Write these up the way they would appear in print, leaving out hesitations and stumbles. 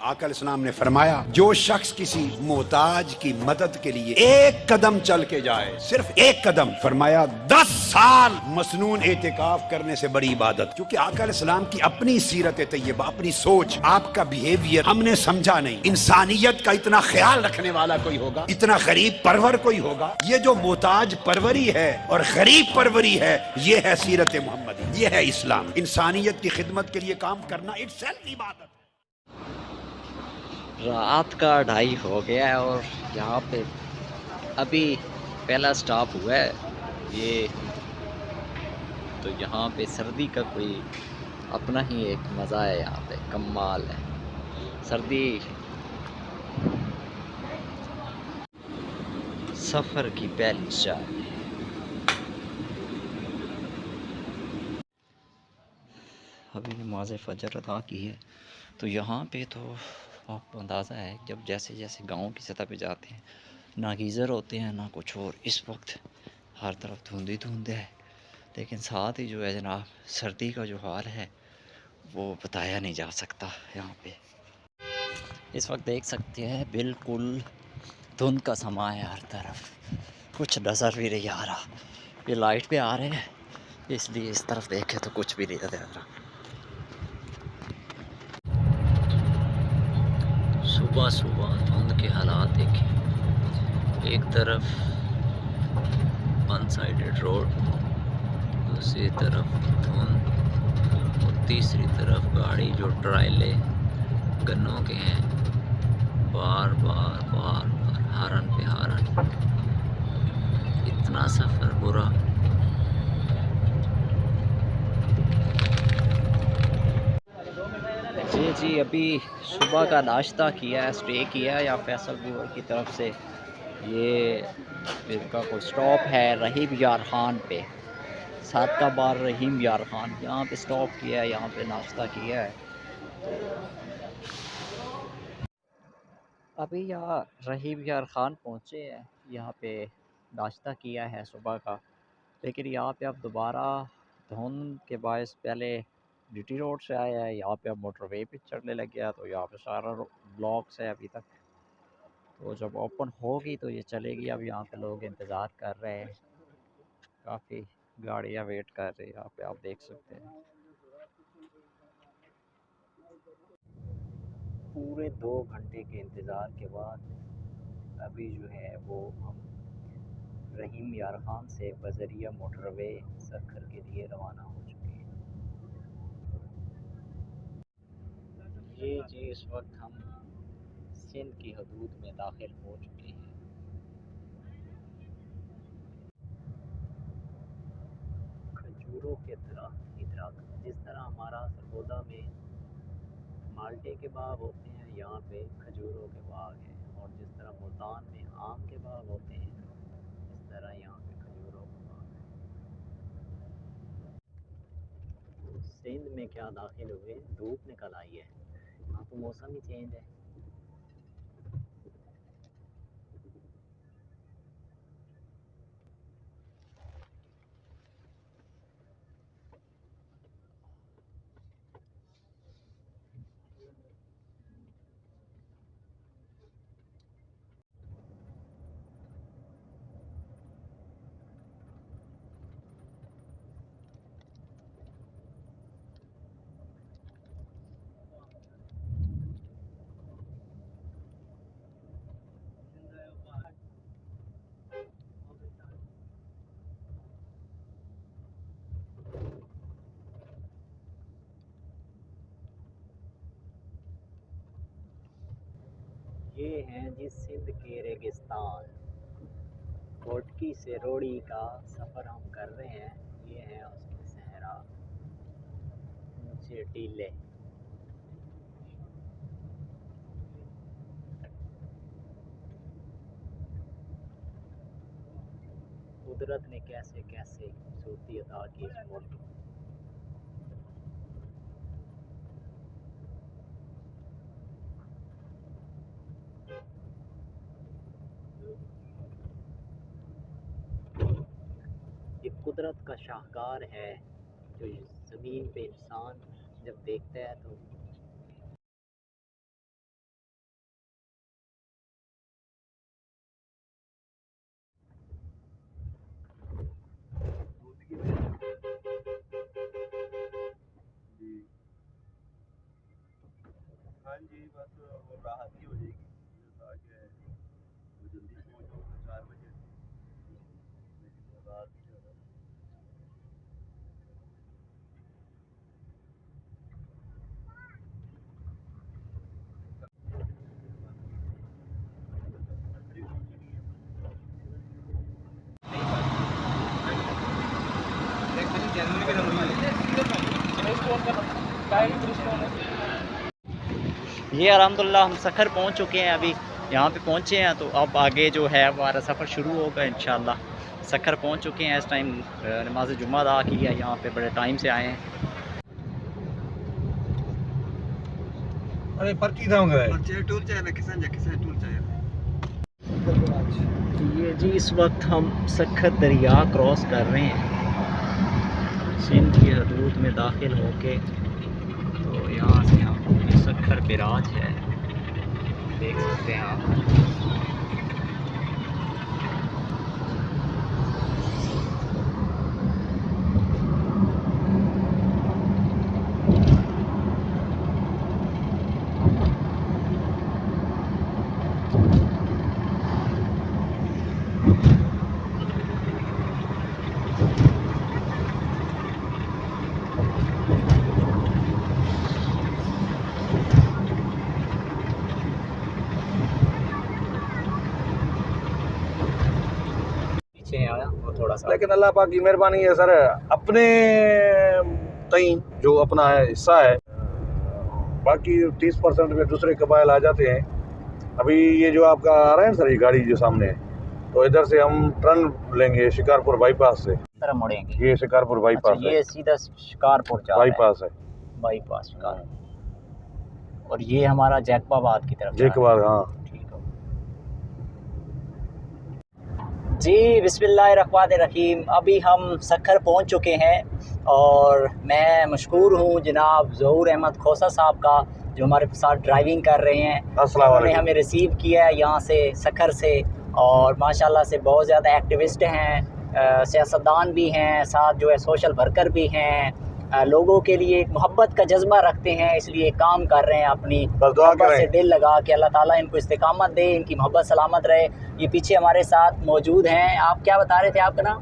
आका इस्लाम ने फरमाया, जो शख्स किसी मोहताज की मदद के लिए एक कदम चल के जाए, सिर्फ एक कदम, फरमाया 10 साल मसनून एतिकाफ करने से बड़ी इबादत। क्योंकि आका इस्लाम की अपनी सीरत तैयबा, अपनी सोच, आपका बिहेवियर हमने समझा नहीं। इंसानियत का इतना ख्याल रखने वाला कोई होगा, इतना गरीब परवर कोई होगा। ये जो मोहताज परवरी है और गरीब परवरी है, ये है सीरत मोहम्मदी, ये है इस्लाम। इंसानियत की खिदमत के लिए काम करना इट्सेल्फ इबादत। रात का 2:30 हो गया है और यहाँ पे अभी पहला स्टॉप हुआ है ये। तो यहाँ पे सर्दी का कोई अपना ही एक मज़ा है, यहाँ पे कमाल है। सर्दी सफ़र की पहली चाय। अभी नमाज़ फ़जर अदा की है। तो यहाँ पे तो आपको अंदाज़ा है, जब जैसे जैसे गांव की सतह पे जाते हैं, ना गीज़र होते हैं ना कुछ और। इस वक्त हर तरफ धुंध ही धुंध है, लेकिन साथ ही जो है जनाब, सर्दी का जो हाल है वो बताया नहीं जा सकता। यहाँ पे इस वक्त देख सकते हैं बिल्कुल धुंध का समा है, हर तरफ कुछ नज़र भी नहीं आ रहा। ये लाइट पे आ रहे हैं इसलिए इस तरफ देखे तो कुछ भी नहीं नज़र आ रहा। सुबह सुबह धुंध के हालात देखें, एक तरफ वन साइडेड रोड, दूसरी तरफ धुंध और तीसरी तरफ गाड़ी जो ट्रायले गन्नों के हैं, बार बार बार बार हारन पे हारन। इतना सफ़र बुरा। जी जी, अभी सुबह का नाश्ता किया है, स्टे किया है यहाँ फैसल बुआ की तरफ से। ये इनका कोई स्टॉप है रहीम यार खान पे, 7 का बार रहीम यार खान, यहाँ पे स्टॉप किया है, यहाँ पे नाश्ता किया है। अभी यहाँ रहीम यार खान पहुँचे हैं, यहाँ पे नाश्ता किया है सुबह का। लेकिन यहाँ पे अब दोबारा धुंध के बायस पहले जीटी रोड से आया है, यहाँ पे अब मोटरवे पे चढ़ने लग गया। तो यहाँ पे सारा ब्लॉक्स है अभी तक। तो जब ओपन होगी तो ये चलेगी। अब यहाँ पे लोग इंतज़ार कर रहे हैं, काफ़ी गाड़ियाँ वेट कर रही है यहाँ पे, आप देख सकते हैं। पूरे 2 घंटे के इंतज़ार के बाद अभी जो है वो हम रहीम यार खान से बजरिया मोटरवे सरखर के लिए रवाना हो चुके हैं। ये जी, इस वक्त हम सिंध की हदूद में दाखिल हो चुके हैं। खजूरों के दरख्त ही दरख्त, जिस तरह हमारा सरगोदा में माल्टे के बाग होते हैं, यहाँ पे खजूरों के बाग हैं। और जिस तरह मुल्तान में आम के बाग होते हैं, इस तरह यहाँ पे खजूरों के बाग हैं। सिंध में क्या दाखिल हुए, धूप निकल आई है, यहाँ तो मौसम ही चेंज है। ये हैं जी सिंध के रेगिस्तान, कोटकी से रोड़ी का सफ़र हम कर रहे हैं। ये हैं उसके सहरा, ऊंचे टीले। कुदरत ने कैसे कैसे खूबसूरती अदा की इस मुल्क में। ये कुदरत का शाहकार है, जो ज़मीन पे इंसान जब देखता है तो हाँ जी, बस वो राहत ही हो जाएगी ताकि वो जल्दी पहुँचो 4 बजे, लेकिन वो रात ही ज़्यादा ये अल्हम्दुलिल्लाह हम सखर पहुंच चुके हैं, अभी यहाँ पे पहुंचे हैं। तो अब आगे जो है हमारा सफ़र शुरू होगा इंशाल्लाह। सखर पहुंच चुके हैं, इस टाइम नमाज जुम्मा अदा की है, यहाँ पे बड़े टाइम से आए हैं। अरे पर्ची दूंगा टूर चाहिए किसान टूर चाहिए। ये जी इस वक्त हम सखर दरिया क्रॉस कर रहे हैं सिंध की हदूद में दाखिल होके। तो यहाँ से हम सखर बिराज है, देख सकते हैं आप। आया और थोड़ा सा, लेकिन अल्लाह पाक की मेहरबानी है सर, अपने तई जो अपना हिस्सा है, बाकी 30% में दूसरे कबाइल आ जाते हैं। अभी ये जो आपका आ रहा है सर, ये गाड़ी जो सामने है, तो इधर से हम टर्न लेंगे शिकारपुर बाईपास से, तरह मुड़ेंगे। ये शिकारपुर बाईपास अच्छा, ये सीधा शिकारपुर जा रहा है, बाईपास है, बाईपास शिकारपुर। और ये हमारा जैकबाबाद की तरफ जैकबाबाद, हाँ ठीक है जी। बिस्मिल्लाहिर्रहमानिर्रहीम। अभी हम सखर पहुंच चुके हैं और मैं मशकूर हूं जनाब ज़हूर अहमद खोसा साहब का, जो हमारे साथ ड्राइविंग कर रहे हैं। अस्सलाम उन्होंने वालेकुम। हमें रिसीव किया है यहाँ से सखर से, और माशाल्लाह से बहुत ज़्यादा एक्टिविस्ट हैं, सियासतदान भी हैं, साथ जो है सोशल वर्कर भी हैं, लोगों के लिए एक मोहब्बत का जज्बा रखते हैं, इसलिए काम कर रहे हैं अपनी मोहब्बत से दिल लगा के। अल्लाह ताला इनको इस्तिकामत दे, इनकी मोहब्बत सलामत रहे। ये पीछे हमारे साथ मौजूद हैं, आप क्या बता रहे थे आपका नाम?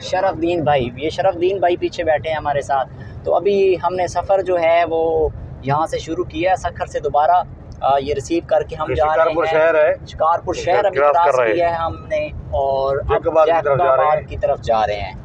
शरफदीन भाई। ये शरफदीन भाई पीछे बैठे हैं हमारे साथ। तो अभी हमने सफ़र जो है वो यहाँ से शुरू किया है, सखर से दोबारा ये रिसीव करके हम जा रहे हैं। शहर है, शिकारपुर शहर अभी क्रॉस किया है हमने, और जैकबाबाद की तरफ जा रहे हैं।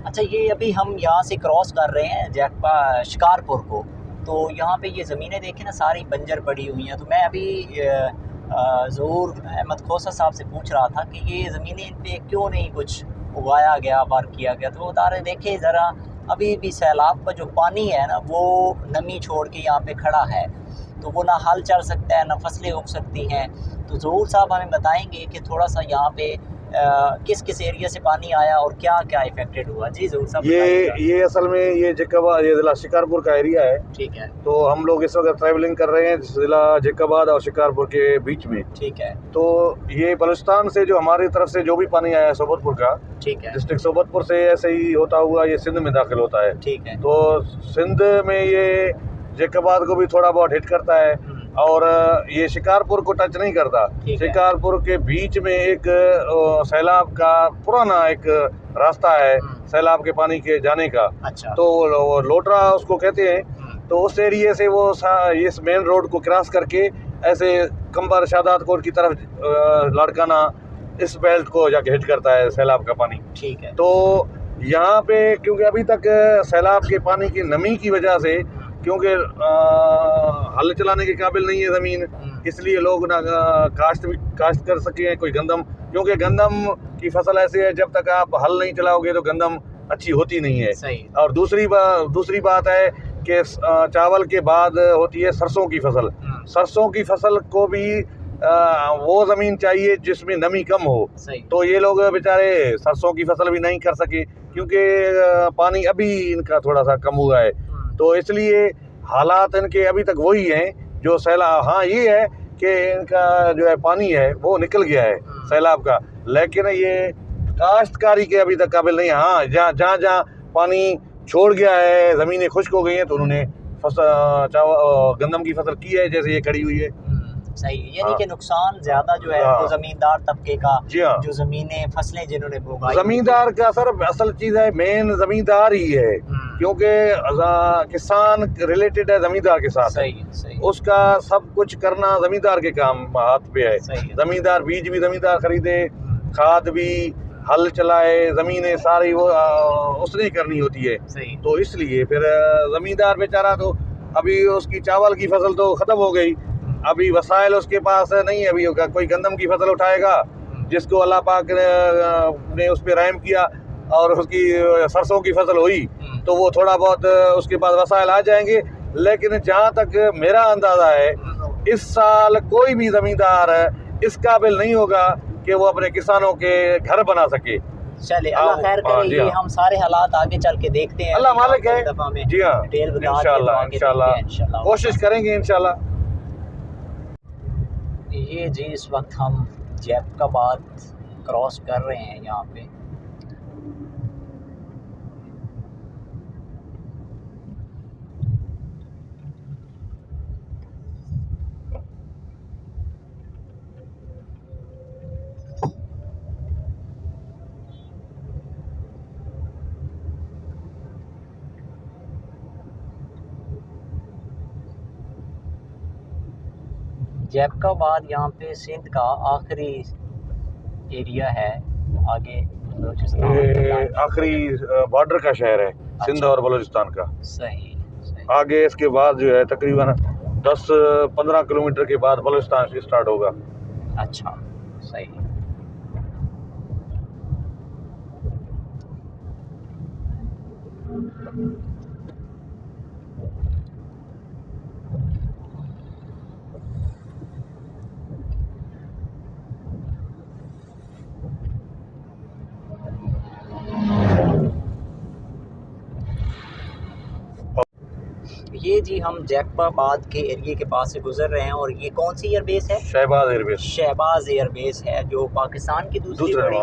अच्छा, ये अभी हम यहाँ से क्रॉस कर रहे हैं शिकारपुर को। तो यहाँ पे ये ज़मीनें देखें ना, सारी बंजर पड़ी हुई हैं। तो मैं अभी ज़हूर अहमद खोसा साहब से पूछ रहा था कि ये ज़मीनें, इन पे क्यों नहीं कुछ उगाया गया, वर्क किया गया। तो वो बता रहे, देखें ज़रा, अभी भी सैलाब का जो पानी है ना, वो नमी छोड़ के यहाँ पे खड़ा है, तो वो ना हल चल सकता है, ना फसलें उग सकती हैं। तो ज़हूर साहब हमें बताएंगे कि थोड़ा सा यहाँ पे किस किस एरिया से पानी आया और क्या क्या इफेक्टेड हुआ। जी ज़हूर साहब। ये असल में ये जैकबाबाद, ये ज़िला शिकारपुर का एरिया है। ठीक है। तो हम लोग इस वक्त ट्रैवलिंग कर रहे हैं ज़िला जैकबाबाद और शिकारपुर के बीच में। ठीक है। तो ये बलूचिस्तान से जो हमारी तरफ से जो भी पानी आया है सोबतपुर का, ठीक है, डिस्ट्रिक्ट सोबतपुर से ऐसे ही होता हुआ ये सिंध में दाखिल होता है। ठीक है। तो सिंध में ये जैकबाबाद को भी थोड़ा बहुत हिट करता है, और ये शिकारपुर को टच नहीं करता। शिकारपुर के बीच में एक सैलाब का पुराना एक रास्ता है सैलाब के पानी के जाने का। अच्छा। तो वो लोटरा उसको कहते हैं। तो उस एरिए से वो इस मेन रोड को क्रॉस करके ऐसे कंबर शादात कोट की तरफ लाड़काना, इस बेल्ट को जाके हिट करता है सैलाब का पानी। ठीक है। तो यहाँ पे क्योंकि अभी तक सैलाब के पानी की नमी की वजह से, क्योंकि हल चलाने के काबिल नहीं है ज़मीन, इसलिए लोग ना काश्त कर सके कोई गंदम, क्योंकि गंदम की फसल ऐसी है जब तक आप हल नहीं चलाओगे तो गंदम अच्छी होती नहीं है। सही। और दूसरी बात है कि चावल के बाद होती है सरसों की फसल। सरसों की फसल को भी वो ज़मीन चाहिए जिसमें नमी कम हो। सही। तो ये लोग बेचारे सरसों की फसल भी नहीं कर सके क्योंकि पानी अभी इनका थोड़ा सा कम हुआ है। तो इसलिए हालात इनके अभी तक वही हैं जो सैलाब। हाँ, ये है कि इनका जो है पानी है वो निकल गया है सैलाब का, लेकिन ये काश्तकारी के अभी तक काबिल नहीं है। हाँ, जहाँ पानी छोड़ गया है, ज़मीनें खुश्क हो गई हैं, तो उन्होंने गंदम की फसल की है, जैसे ये खड़ी हुई है। सही है, यानी हाँ। कि नुकसान ज्यादा जो है हाँ। वो जमींदार तबके का, जी हाँ। जो जमीनें फसलें जिन्होंने उगाई, जमींदार का सर असल चीज़ है, मेन जमींदार ही है, क्योंकि किसान रिलेटेड है जमींदार के साथ। सही सही, उसका सब कुछ करना जमींदार के काम हाथ पे है। सही है। जमींदार बीज भी जमींदार खरीदे, खाद भी, हल चलाए, जमीनें सारी वो उसने ही करनी होती है। सही। तो इसलिए फिर जमींदार बेचारा तो अभी उसकी चावल की फसल तो खत्म हो गई, अभी वसाइल उसके पास नहीं है। अभी कोई गंदम की फसल उठाएगा जिसको अल्लाह पाक ने उस पर रहम किया और उसकी सरसों की फसल हुई, तो वो थोड़ा बहुत उसके पास वसाइल आ जाएंगे। लेकिन जहाँ तक मेरा अंदाज़ा है, इस साल कोई भी ज़मींदार इस काबिल नहीं होगा कि वो अपने किसानों के घर बना सके। चले, अल्लाह खैर करे। जी ये हाँ। हम सारे हालात आगे चल के देखते हैं, अल्लाह मालिक है। दफा में जी हाँ, डिटेल बता के तो इंशाल्लाह आगे देखते हैं, इंशाल्लाह कोशिश करेंगे इंशाल्लाह। ये जी इस वक्त हम जैकबाबाद क्रॉस कर रहे हैं यहाँ पे। जैकबाबाद यहाँ पे सिंध का आखिरी एरिया है, आगे बलूचिस्तान ये आखिरी बॉर्डर का शहर है सिंध और बलूचिस्तान का। सही सही। आगे इसके बाद जो है तकरीबन 10-15 किलोमीटर के बाद बलूचिस्तान से स्टार्ट होगा। अच्छा, सही। ये जी हम जैकबाबाद के एरिया के पास से गुजर रहे हैं, और ये कौन सी एयरबेस है? शहबाज एयरबेस। शहबाज एयरबेस है, जो पाकिस्तान की दूसरी बड़ी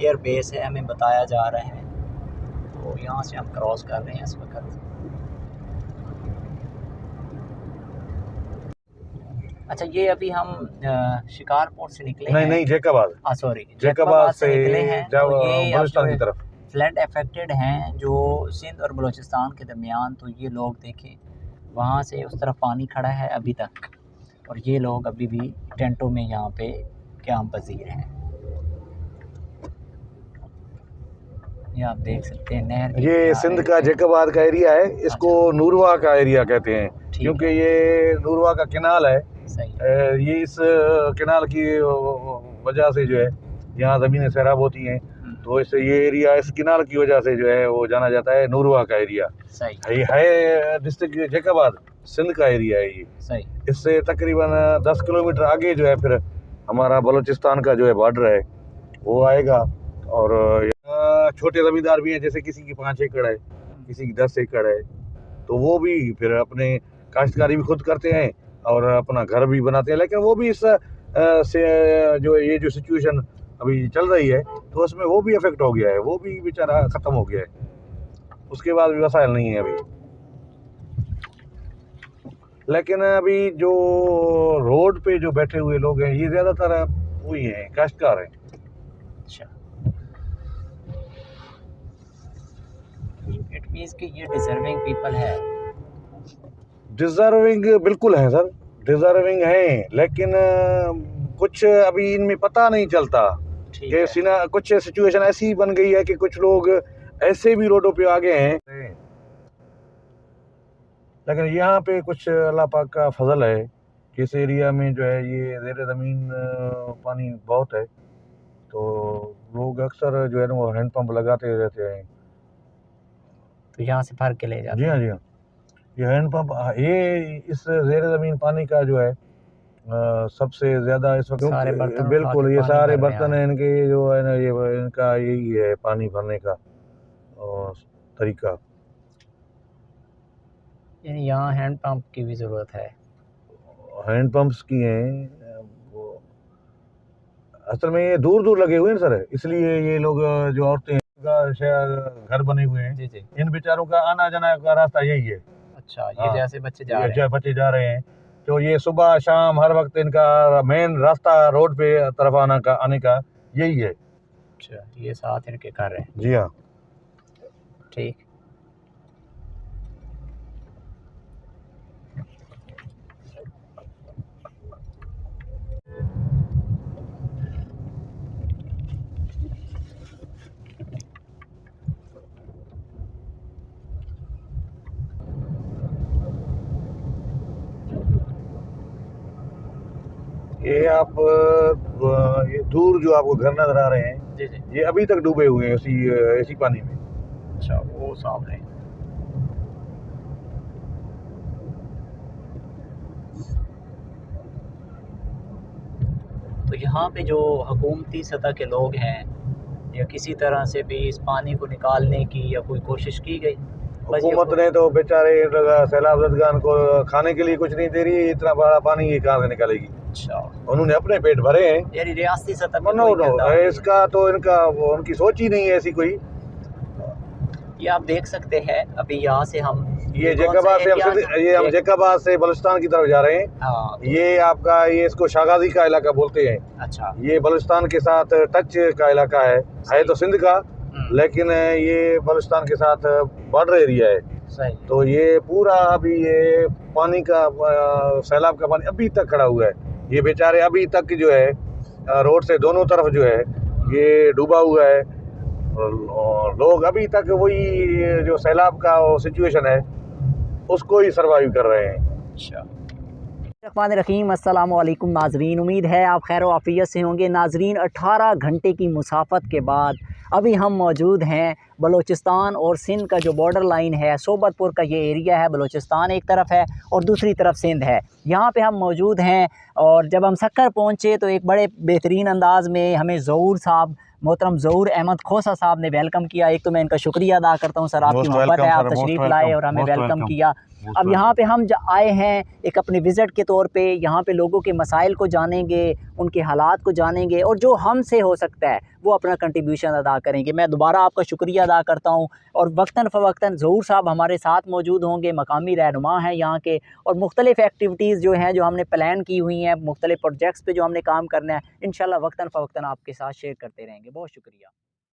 एयरबेस है, हमें बताया जा रहा है। तो यहाँ से हम क्रॉस कर रहे हैं इस वक्त। अच्छा, ये अभी हम शिकारपुर से निकले हैं। नहीं जैकबाबाद, सॉरी, जैकबाबाद से निकले हैं। जब तो ये बलूचिस्तान की तरफ फ्लड अफेक्टेड हैं जो सिंध और बलूचिस्तान के दरमियान। तो ये लोग देखें, वहाँ से उस तरफ पानी खड़ा है अभी तक, और ये लोग अभी भी टेंटों में यहाँ पे क़याम पज़ीर हैं। ये आप देख सकते हैं नहर। ये सिंध का जैकबाद का एरिया है, इसको नूरवा का एरिया कहते हैं, क्योंकि ये नूरवा का किनाल है। सही। ये इस किनाल की वजह से जो है यहाँ ज़मीनें सैराब होती हैं, तो इससे ये एरिया इस किनाल की वजह से जो है वो जाना जाता है नूरवा का एरिया। सही है डिस्ट्रिक्ट जैकबाद सिंध का एरिया है ये। सही। इससे तकरीबन 10 किलोमीटर आगे जो है फिर हमारा बलूचिस्तान का जो है बॉर्डर है वो आएगा। और छोटे ज़मींदार भी हैं, जैसे किसी की 5 एकड़ है, किसी की 10 एकड़ है, तो वो भी फिर अपने काश्तकारी भी खुद करते हैं और अपना घर भी बनाते हैं। लेकिन वो भी इस से जो ये जो सिचुएशन अभी चल रही है, तो उसमें वो भी अफेक्ट हो गया है, वो भी बेचारा ख़त्म हो गया है। उसके बाद भी वसाइल नहीं है अभी। लेकिन अभी जो रोड पे जो बैठे हुए लोग हैं, ये ज़्यादातर वही हैं, काश्तकार हैं। अच्छा, इट मीन्स कि ये डिजर्विंग पीपल है। डिजर्विंग बिल्कुल है सर, डिजर्विंग है, लेकिन कुछ अभी इनमें पता नहीं चलता कि कुछ सिचुएशन ऐसी बन गई है कि कुछ लोग ऐसे भी रोडों पे आ गए हैं। लेकिन यहाँ पे कुछ अल्लाह पाक का फजल है कि इस एरिया में जो है ये ज़ेरे ज़मीन पानी बहुत है, तो लोग अक्सर जो है ना वो हैंड पंप लगाते रहते हैं, तो यहाँ से भर के ले जाते हैं। जी हाँ जी हाँ। ये हैंड पंप ये इस ज़ेरे ज़मीन पानी का जो है सबसे ज़्यादा इस वक्त सारे बर्तन बिल्कुल ये सारे बर्तन हैं इनके, जो है ना ये इनका यही है पानी भरने का तरीका। यानी यहाँ हैंड पंप की भी ज़रूरत है। हैंड पंप्स की हैं वो असल में ये दूर दूर लगे हुए हैं सर, इसलिए ये लोग जो औरतें का शायद घर बने हुए हैं, जी जी। इन बेचारों का आना जाना का रास्ता यही है। अच्छा, ये हाँ, जैसे बच्चे जा रहे हैं। बच्चे जा रहे हैं तो ये सुबह शाम हर वक्त इनका मेन रास्ता रोड पे तरफ आने का यही है। अच्छा, ये साथ इनके कर रहे हैं। जी हाँ। ठीक। ये आप ये दूर जो आपको घर नजर आ रहे हैं, जी जी। ये अभी तक डूबे हुए हैं इसी पानी में। अच्छा, वो सामने। तो यहाँ पे जो हुकूमती सतह के लोग हैं या किसी तरह से भी इस पानी को निकालने की या कोई कोशिश की गई? हुकूमत ने तो बेचारे सैलाब जदगान को खाने के लिए कुछ नहीं दे रही है, इतना बड़ा पानी ये कहाँ से निकालेगी। अच्छा, उन्होंने अपने पेट भरे हैं। यानी रियासती सतह पे नो कोई नो किरदार नहीं इसका तो उनकी सोच ही नहीं है ऐसी कोई। है। ये आप देख सकते हैं अभी यहाँ से हम ये कौन सा जैकाबाद से एरिया हम जैकाबाद से बलुचिस्तान की तरफ जा रहे हैं। हाँ, ये आपका ये इसको शागाजी का इलाका बोलते हैं। अच्छा। ये बलुचिस्तान के साथ टच का इलाका है तो सिंध का, लेकिन ये बलुचिस्तान के साथ बॉर्डर एरिया है। सही। तो ये पूरा अभी ये पानी का सैलाब का पानी अभी तक खड़ा हुआ है। ये बेचारे अभी तक जो है रोड से दोनों तरफ जो है ये डूबा हुआ है और लोग अभी तक वही जो सैलाब का सिचुएशन है उसको ही सर्वाइव कर रहे हैं। अच्छा। रहीम अस्सलाम वालेकुम नाजरीन, उम्मीद है आप खैर आफियत से होंगे। नाजरीन, 18 घंटे की मुसाफत के बाद अभी हम मौजूद हैं बलूचिस्तान और सिंध का जो बॉर्डर लाइन है। सोबतपुर का ये एरिया है, बलूचिस्तान एक तरफ है और दूसरी तरफ सिंध है। यहाँ पे हम मौजूद हैं और जब हम सक्कर पहुँचे तो एक बड़े बेहतरीन अंदाज़ में हमें ज़हूर साहब, मोहतरम ज़हूर अहमद खोसा साहब ने वेलकम किया। एक तो मैं इनका शुक्रिया अदा करता हूँ सर, आपकी मोहब्बत है, आप तशरीफ़ लाए और हमें वेलकम किया। अब यहाँ पे हम आए हैं एक अपने विज़िट के तौर पे, यहाँ पे लोगों के मसाइल को जानेंगे, उनके हालात को जानेंगे और जो हमसे हो सकता है वो अपना कंट्रीब्यूशन अदा करेंगे। मैं दोबारा आपका शुक्रिया अदा करता हूँ और वक्तन फ़वक्तन ज़हूर साहब हमारे साथ मौजूद होंगे, मकामी रहनुमा हैं यहाँ के, और मुख्तलिफ़ एक्टिविटीज़ जो हैं जो हमने प्लान की हुई हैं, मुख्तलिफ़ प्रोजेक्ट्स पे जो हमने काम करना है, इंशाल्लाह वक्तन फ़वक्तन आपके साथ शेयर करते रहेंगे। बहुत शुक्रिया।